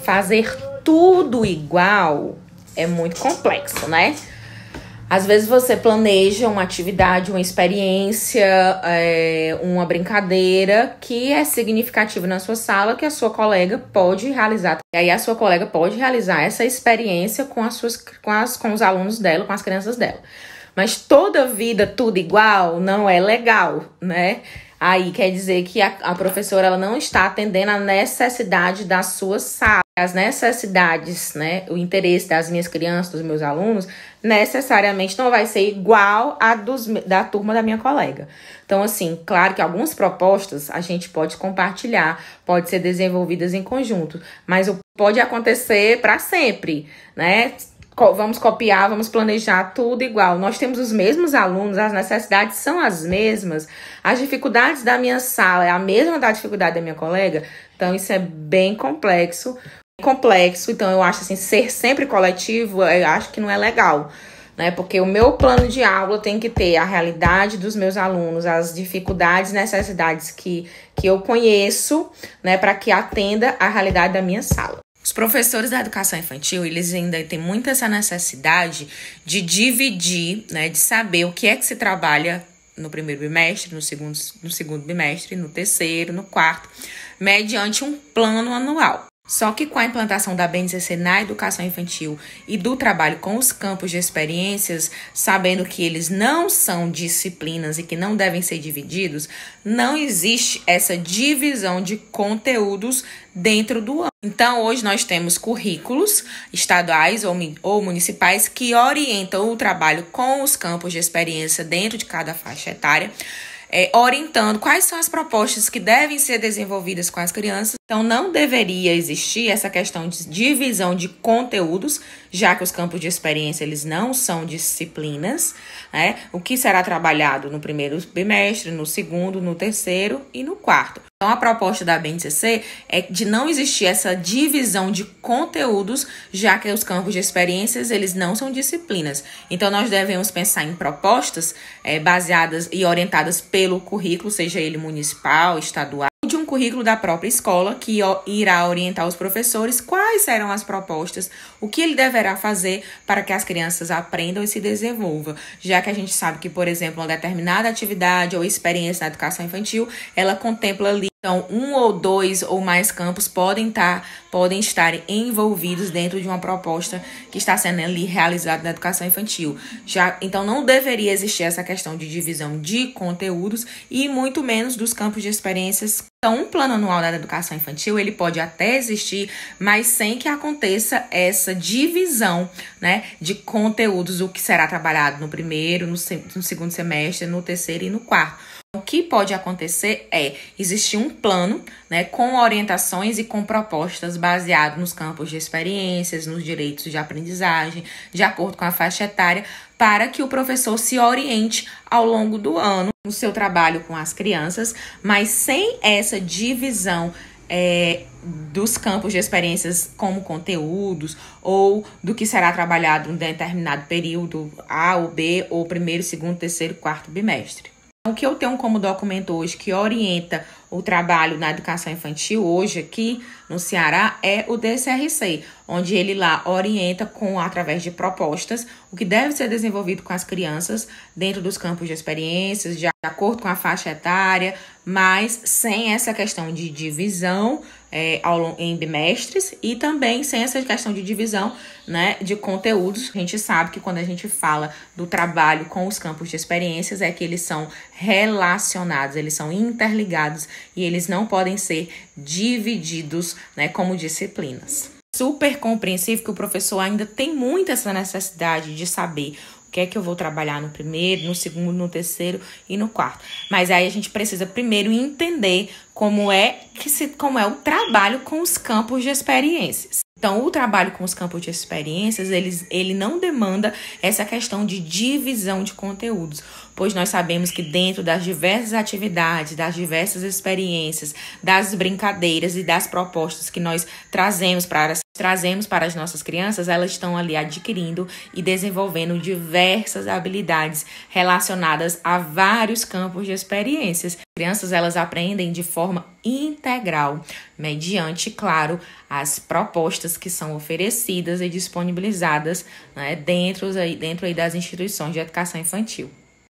fazer tudo igual é muito complexo, né? Às vezes você planeja uma atividade, uma experiência, uma brincadeira que é significativa na sua sala, que a sua colega pode realizar. E aí a sua colega pode realizar essa experiência com os alunos dela, com as crianças dela. Mas toda vida tudo igual não é legal, né? Aí quer dizer que a professora ela não está atendendo a necessidade da sua sala. As necessidades, né, o interesse das minhas crianças, dos meus alunos, necessariamente não vai ser igual a da turma da minha colega. Então, assim, claro que algumas propostas a gente pode compartilhar, pode ser desenvolvidas em conjunto, mas pode acontecer para sempre, né? Vamos copiar, vamos planejar tudo igual. Nós temos os mesmos alunos, as necessidades são as mesmas, as dificuldades da minha sala é a mesma da dificuldade da minha colega, então isso é bem complexo. Então eu acho assim, ser sempre coletivo, eu acho que não é legal, né? Porque o meu plano de aula tem que ter a realidade dos meus alunos, as dificuldades, necessidades que eu conheço, né? Para que atenda a realidade da minha sala. Os professores da educação infantil, eles ainda têm muito essa necessidade de dividir, né? De saber o que é que se trabalha no primeiro bimestre, no segundo bimestre, no terceiro, no quarto, mediante um plano anual. Só que com a implantação da BNCC na educação infantil e do trabalho com os campos de experiências, sabendo que eles não são disciplinas e que não devem ser divididos, não existe essa divisão de conteúdos dentro do ano. Então, hoje nós temos currículos estaduais ou municipais que orientam o trabalho com os campos de experiência dentro de cada faixa etária, orientando quais são as propostas que devem ser desenvolvidas com as crianças. Então, não deveria existir essa questão de divisão de conteúdos, já que os campos de experiência eles não são disciplinas, né? O que será trabalhado no primeiro bimestre, no segundo, no terceiro e no quarto. Então, a proposta da BNCC é de não existir essa divisão de conteúdos, já que os campos de experiências, eles não são disciplinas. Então, nós devemos pensar em propostas baseadas e orientadas pelo currículo, seja ele municipal, estadual, de um currículo da própria escola, que irá orientar os professores quais serão as propostas, o que ele deverá fazer para que as crianças aprendam e se desenvolvam. Já que a gente sabe que, por exemplo, uma determinada atividade ou experiência na educação infantil, ela contempla ali, então, um ou dois ou mais campos podem estar envolvidos dentro de uma proposta que está sendo ali realizada na educação infantil. Então, não deveria existir essa questão de divisão de conteúdos e muito menos dos campos de experiências. Então, um plano anual da educação infantil, ele pode até existir, mas sem que aconteça essa divisão, né, de conteúdos, o que será trabalhado no primeiro, no segundo semestre, no terceiro e no quarto. O que pode acontecer é existir um plano, né, com orientações e com propostas baseadas nos campos de experiências, nos direitos de aprendizagem, de acordo com a faixa etária, para que o professor se oriente ao longo do ano no seu trabalho com as crianças, mas sem essa divisão dos campos de experiências como conteúdos ou do que será trabalhado em determinado período A ou B, ou primeiro, segundo, terceiro, quarto bimestre. O que eu tenho como documento hoje que orienta o trabalho na educação infantil hoje aqui no Ceará é o DCRC, onde ele lá orienta através de propostas o que deve ser desenvolvido com as crianças dentro dos campos de experiências, de acordo com a faixa etária, mas sem essa questão de divisão em bimestres e também sem essa questão de divisão, né, de conteúdos. A gente sabe que quando a gente fala do trabalho com os campos de experiências é que eles são relacionados, eles são interligados e eles não podem ser divididos, né, como disciplinas. Super compreensível que o professor ainda tem muito essa necessidade de saber o que é que eu vou trabalhar no primeiro, no segundo, no terceiro e no quarto. Mas aí a gente precisa primeiro entender como é o trabalho com os campos de experiências. Então, o trabalho com os campos de experiências, ele não demanda essa questão de divisão de conteúdos. pois nós sabemos que dentro das diversas atividades, das diversas experiências, das brincadeiras e das propostas que nós trazemos para as nossas crianças, elas estão ali adquirindo e desenvolvendo diversas habilidades relacionadas a vários campos de experiências. As crianças, elas aprendem de forma integral, mediante, claro, as propostas que são oferecidas e disponibilizadas, né, dentro aí das instituições de educação infantil.